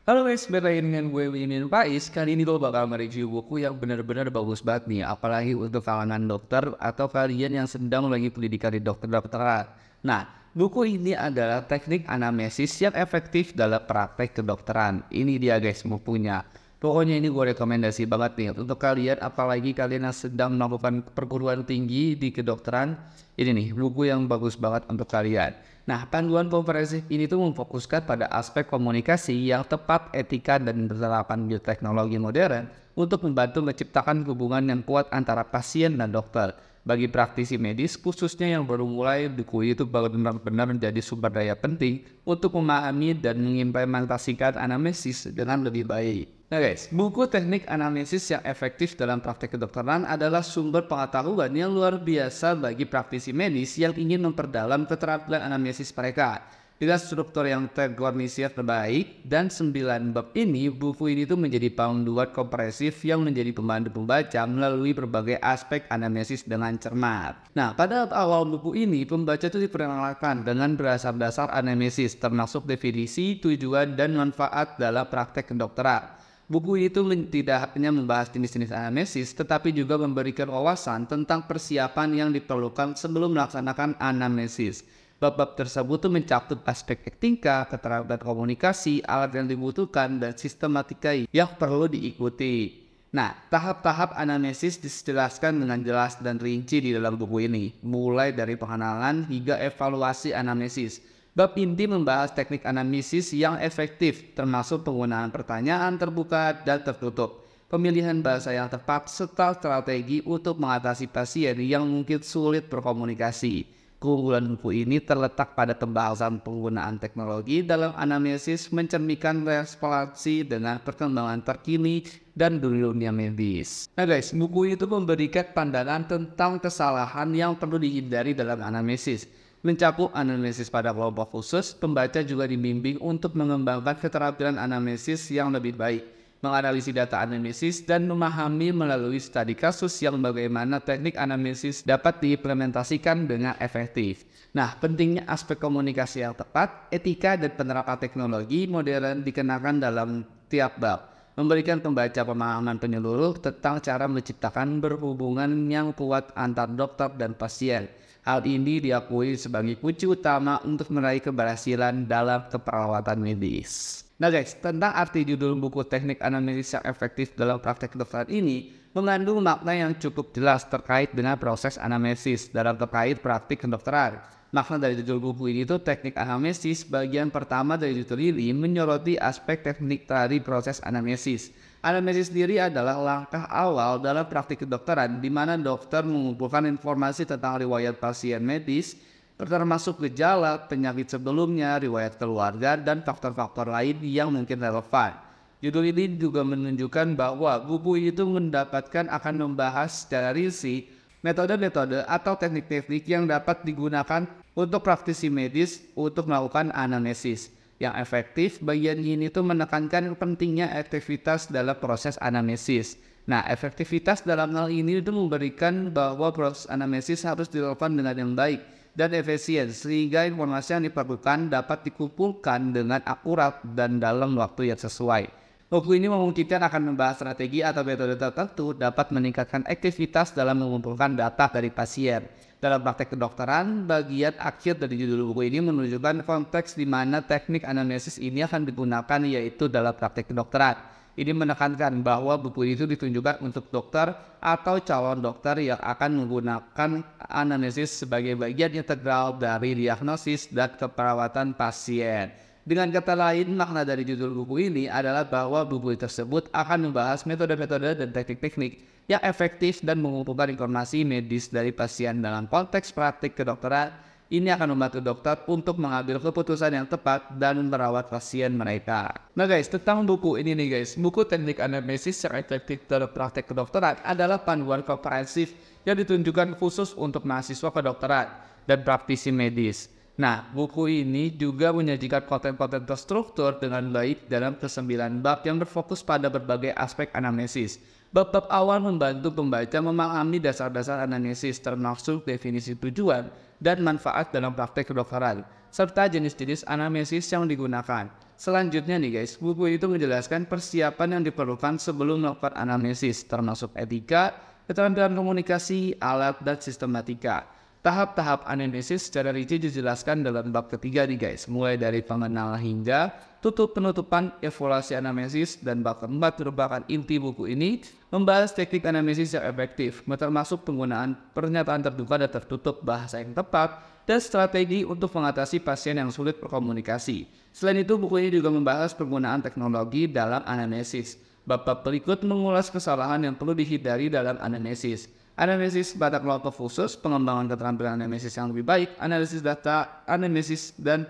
Halo guys, balik lagi dengan gue Wimin Faiz. Kali ini gue bakal mereview buku yang benar-benar bagus banget nih. Apalagi untuk kalangan dokter atau kalian yang sedang lagi pendidikan di dokter-dokteran. Nah, buku ini adalah teknik anamnesis yang efektif dalam praktek kedokteran. Ini dia guys bukunya. Pokoknya ini gue rekomendasi banget nih untuk kalian, apalagi kalian yang sedang melakukan perguruan tinggi di kedokteran. Ini nih buku yang bagus banget untuk kalian. Nah, panduan komprehensif ini tuh memfokuskan pada aspek komunikasi yang tepat, etika, dan penerapan bioteknologi modern untuk membantu menciptakan hubungan yang kuat antara pasien dan dokter. Bagi praktisi medis, khususnya yang baru mulai, buku itu benar-benar menjadi sumber daya penting untuk memahami dan mengimplementasikan anamnesis dengan lebih baik. Nah guys, buku teknik anamnesis yang efektif dalam praktek kedokteran adalah sumber pengetahuan yang luar biasa bagi praktisi medis yang ingin memperdalam keterampilan anamnesis mereka. Dengan struktur yang terorganisir terbaik dan 9 bab ini, buku ini tuh menjadi panduan komprehensif yang menjadi pemandu pembaca melalui berbagai aspek anamnesis dengan cermat. Nah, pada awal buku ini, pembaca itu diperkenalkan dengan dasar-dasar anamnesis, termasuk definisi, tujuan, dan manfaat dalam praktek kedokteran. Buku itu tidak hanya membahas jenis-jenis anamnesis, tetapi juga memberikan wawasan tentang persiapan yang diperlukan sebelum melaksanakan anamnesis. Bab-bab tersebut mencakup aspek etika, keterampilan komunikasi, alat yang dibutuhkan, dan sistematika yang perlu diikuti. Nah, tahap-tahap anamnesis dijelaskan dengan jelas dan rinci di dalam buku ini, mulai dari pengenalan hingga evaluasi anamnesis. Bab inti membahas teknik anamnesis yang efektif, termasuk penggunaan pertanyaan terbuka dan tertutup, pemilihan bahasa yang tepat, serta strategi untuk mengatasi pasien yang mungkin sulit berkomunikasi. Keunggulan buku ini terletak pada pembahasan penggunaan teknologi dalam anamnesis, mencerminkan responsi dengan perkembangan terkini dan dunia medis. Nah guys, buku itu memberikan pandangan tentang kesalahan yang perlu dihindari dalam anamnesis. Mencakup anamnesis pada kelompok khusus, pembaca juga dibimbing untuk mengembangkan keterampilan anamnesis yang lebih baik, menganalisis data anamnesis, dan memahami melalui studi kasus yang bagaimana teknik anamnesis dapat diimplementasikan dengan efektif. Nah, pentingnya aspek komunikasi yang tepat, etika, dan penerapan teknologi modern dikenakan dalam tiap bab, memberikan pembaca pemahaman penyeluruh tentang cara menciptakan berhubungan yang kuat antar dokter dan pasien. Hal ini diakui sebagai kunci utama untuk meraih keberhasilan dalam keperawatan medis. Nah guys, tentang arti judul buku teknik anamnesis yang efektif dalam praktek kedokteran ini mengandung makna yang cukup jelas terkait dengan proses anamnesis dalam terkait praktik kedokteran. Makna dari judul buku ini itu teknik anamnesis. Bagian pertama dari judul ini menyoroti aspek teknik dari proses anamnesis. Anamnesis sendiri adalah langkah awal dalam praktik kedokteran di mana dokter mengumpulkan informasi tentang riwayat pasien medis, termasuk gejala, penyakit sebelumnya, riwayat keluarga, dan faktor-faktor lain yang mungkin relevan. Judul ini juga menunjukkan bahwa buku itu akan membahas secara rinci metode-metode atau teknik-teknik yang dapat digunakan untuk praktisi medis untuk melakukan anamnesis. Yang efektif, bagian ini tuh menekankan pentingnya aktivitas dalam proses anamnesis. Nah, efektivitas dalam hal ini itu memberikan bahwa proses anamnesis harus dilakukan dengan yang baik dan efisien sehingga informasi yang diperlukan dapat dikumpulkan dengan akurat dan dalam waktu yang sesuai. Buku ini memungkinkan akan membahas strategi atau metode tertentu dapat meningkatkan aktivitas dalam mengumpulkan data dari pasien. Dalam praktek kedokteran, bagian akhir dari judul buku ini menunjukkan konteks di mana teknik anamnesis ini akan digunakan, yaitu dalam praktek kedokteran. Ini menekankan bahwa buku itu ditunjukkan untuk dokter atau calon dokter yang akan menggunakan anamnesis sebagai bagian integral dari diagnosis dan keperawatan pasien. Dengan kata lain, makna dari judul buku ini adalah bahwa buku tersebut akan membahas metode-metode dan teknik-teknik yang efektif dan mengumpulkan informasi medis dari pasien dalam konteks praktik kedokteran. Ini akan membantu dokter untuk mengambil keputusan yang tepat dan merawat pasien mereka. Nah guys, tentang buku ini nih guys, buku teknik anamnesis yang efektif dalam praktek kedokteran adalah panduan komprehensif yang ditunjukkan khusus untuk mahasiswa kedokteran dan praktisi medis. Nah, buku ini juga menyajikan konten-konten terstruktur dengan baik dalam ke-9 bab yang berfokus pada berbagai aspek anamnesis. Bab-bab awal membantu pembaca memahami dasar-dasar anamnesis, termasuk definisi tujuan dan manfaat dalam praktek kedokteran, serta jenis-jenis anamnesis yang digunakan. Selanjutnya nih guys, buku itu menjelaskan persiapan yang diperlukan sebelum melakukan anamnesis, termasuk etika, keterampilan komunikasi, alat, dan sistematika. Tahap-tahap anamnesis secara rinci dijelaskan dalam bab ketiga nih guys, mulai dari pengenalan hingga penutupan, evaluasi anamnesis, dan bab keempat merupakan inti buku ini membahas teknik anamnesis yang efektif, termasuk penggunaan pernyataan terbuka dan tertutup, bahasa yang tepat, dan strategi untuk mengatasi pasien yang sulit berkomunikasi. Selain itu, buku ini juga membahas penggunaan teknologi dalam anamnesis. Bab-bab berikut mengulas kesalahan yang perlu dihindari dalam anamnesis. Analisis pada kelompok khusus, pengembangan keterampilan anamnesis yang lebih baik, analisis data, anamnesis, dan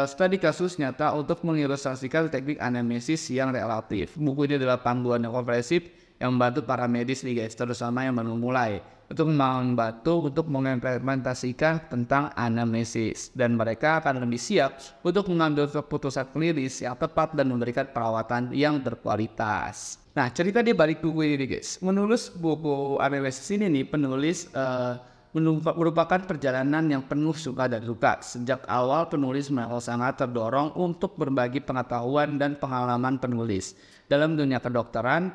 studi kasus nyata untuk mengilustrasikan teknik anamnesis yang relatif. Buku ini adalah panduan yang komprehensif yang membantu para medis nih guys, terutama yang baru memulai, untuk membantu untuk mengimplementasikan tentang anamnesis, dan mereka akan lebih siap untuk mengambil keputusan klinis yang tepat dan memberikan perawatan yang berkualitas. Nah, cerita di balik buku ini guys, menulis buku anamnesis ini nih, penulis merupakan perjalanan yang penuh suka dan duka. Sejak awal penulis memang sangat terdorong untuk berbagi pengetahuan dan pengalaman penulis dalam dunia kedokteran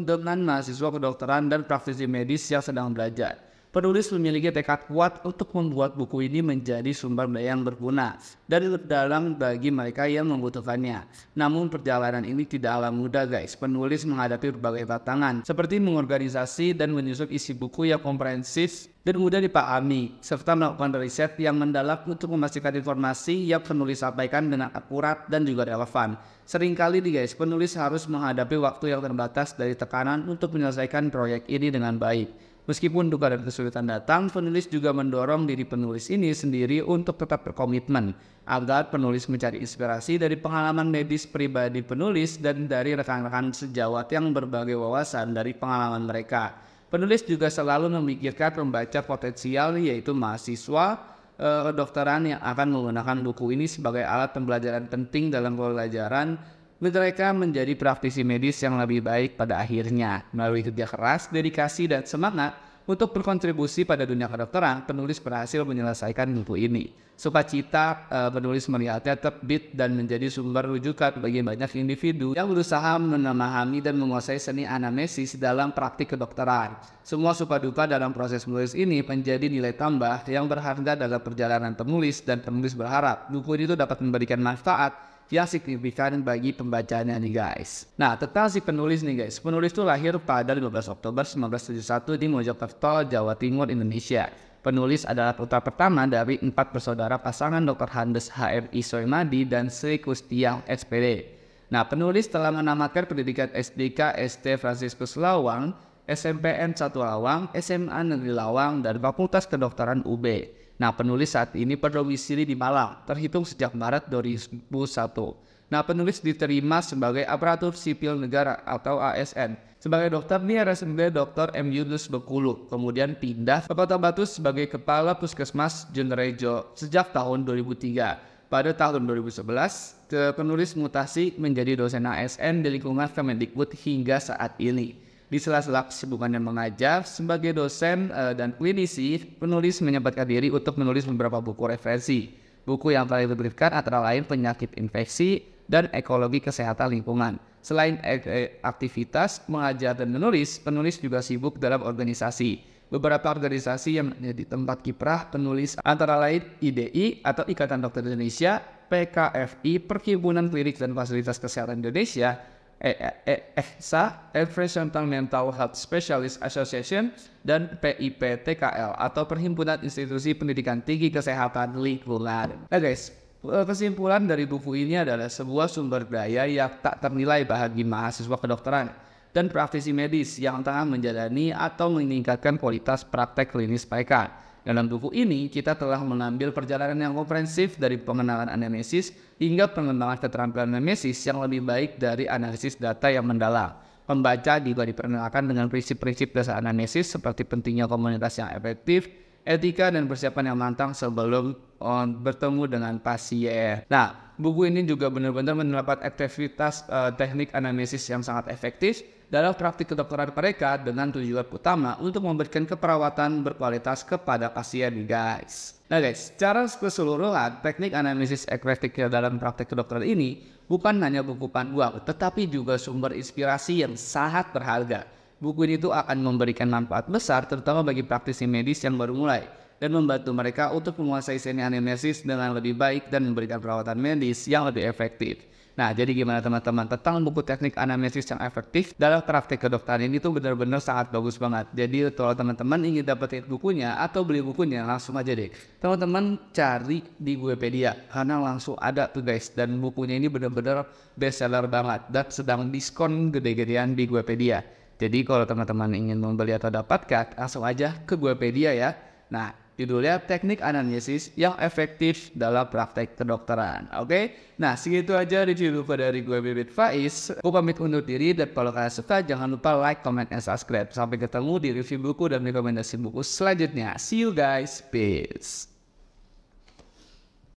dengan mahasiswa kedokteran dan praktisi medis yang sedang belajar. Penulis memiliki tekad kuat untuk membuat buku ini menjadi sumber daya yang berguna dan dalam bagi mereka yang membutuhkannya. Namun perjalanan ini tidaklah mudah guys. Penulis menghadapi berbagai tantangan seperti mengorganisasi dan menyusun isi buku yang komprehensif dan mudah dipahami, serta melakukan riset yang mendalam untuk memastikan informasi yang penulis sampaikan dengan akurat dan juga relevan. Seringkali nih guys, penulis harus menghadapi waktu yang terbatas dari tekanan untuk menyelesaikan proyek ini dengan baik. Meskipun duka dan kesulitan datang, penulis juga mendorong diri penulis ini sendiri untuk tetap berkomitmen agar penulis mencari inspirasi dari pengalaman medis pribadi penulis dan dari rekan-rekan sejawat yang berbagai wawasan dari pengalaman mereka. Penulis juga selalu memikirkan pembaca potensial, yaitu mahasiswa kedokteran yang akan menggunakan buku ini sebagai alat pembelajaran penting dalam pembelajaran mereka menjadi praktisi medis yang lebih baik pada akhirnya. Melalui kerja keras, dedikasi, dan semangat untuk berkontribusi pada dunia kedokteran, penulis berhasil menyelesaikan buku ini. Sukacita penulis melihatnya terbit dan menjadi sumber rujukan bagi banyak individu yang berusaha memahami dan menguasai seni anamnesis dalam praktik kedokteran. Semua suka duka dalam proses menulis ini menjadi nilai tambah yang berharga dalam perjalanan penulis, dan penulis berharap buku itu dapat memberikan manfaat yang signifikan bagi pembacanya nih guys. Nah, tentang si penulis nih guys. Penulis itu lahir pada 15 Oktober 1971 di Mojokerto, Jawa Timur, Indonesia. Penulis adalah putra pertama dari 4 bersaudara pasangan Dr. Handes HMI Soemadi dan Sri Kustiang SPD. Nah, penulis telah menamatkan pendidikan SDK ST Fransiskus Lawang, SMPN 1 Lawang, SMA Negeri Lawang, dan Fakultas Kedokteran UB. Nah, penulis saat ini berdomisili di Malang, terhitung sejak Maret 2001. Nah, penulis diterima sebagai aparatur sipil negara atau ASN. Sebagai dokter di RSUD Dr. M. Yunus Bengkulu, kemudian pindah ke Kota Batu sebagai Kepala Puskesmas Jenerejo sejak tahun 2003. Pada tahun 2011, penulis mutasi menjadi dosen ASN di lingkungan Kemendikbud hingga saat ini. Di sela-sela kesibukannya mengajar sebagai dosen dan klinisi, penulis menyempatkan diri untuk menulis beberapa buku referensi. Buku yang paling diterbitkan antara lain Penyakit Infeksi dan Ekologi Kesehatan Lingkungan. Selain aktivitas mengajar dan menulis, penulis juga sibuk dalam organisasi. Beberapa organisasi yang menjadi tempat kiprah penulis antara lain IDI atau Ikatan Dokter Indonesia, PKFI, Perhimpunan Klinik dan Fasilitas Kesehatan Indonesia, EHSA, Environmental Mental Health Specialist Association, dan PIPTKL atau Perhimpunan Institusi Pendidikan Tinggi Kesehatan Lingkungan. Nah guys, kesimpulan dari buku ini adalah sebuah sumber daya yang tak ternilai bagi mahasiswa kedokteran dan praktisi medis yang tengah menjalani atau meningkatkan kualitas praktek klinis mereka. Dalam buku ini, kita telah mengambil perjalanan yang komprehensif dari pengenalan anamnesis hingga pengembangan keterampilan anamnesis yang lebih baik dari analisis data yang mendalam. Pembaca juga diperkenalkan dengan prinsip-prinsip dasar anamnesis seperti pentingnya komunitas yang efektif, etika, dan persiapan yang matang sebelum bertemu dengan pasien. Nah, buku ini juga benar-benar menerapkan aktivitas teknik anamnesis yang sangat efektif dalam praktik kedokteran mereka dengan tujuan utama untuk memberikan keperawatan berkualitas kepada pasien, guys. Nah guys, secara keseluruhan, teknik anamnesis ekrektif dalam praktik kedokteran ini bukan hanya buku panduan, tetapi juga sumber inspirasi yang sangat berharga. Buku ini tuh akan memberikan manfaat besar terutama bagi praktisi medis yang baru mulai dan membantu mereka untuk menguasai seni anamnesis dengan lebih baik dan memberikan perawatan medis yang lebih efektif. Nah, jadi gimana teman-teman tentang buku teknik anamnesis yang efektif dalam praktik kedokteran ini tuh benar-benar sangat bagus banget. Jadi kalau teman-teman ingin dapetin bukunya atau beli bukunya langsung aja deh. Teman-teman cari di Wikipedia karena langsung ada tuh guys, dan bukunya ini benar-benar bestseller banget dan sedang diskon gede-gedean di Wikipedia. Jadi kalau teman-teman ingin membeli atau dapatkan langsung aja ke Wikipedia ya. Nah, judulnya Teknik Anamnesis yang Efektif dalam Praktek Kedokteran. Oke? Nah, segitu aja review buku dari gue, Bibit Faiz. Aku pamit undur diri, dan kalau kalian suka jangan lupa like, comment, and subscribe. Sampai ketemu di review buku dan rekomendasi buku selanjutnya. See you guys. Peace.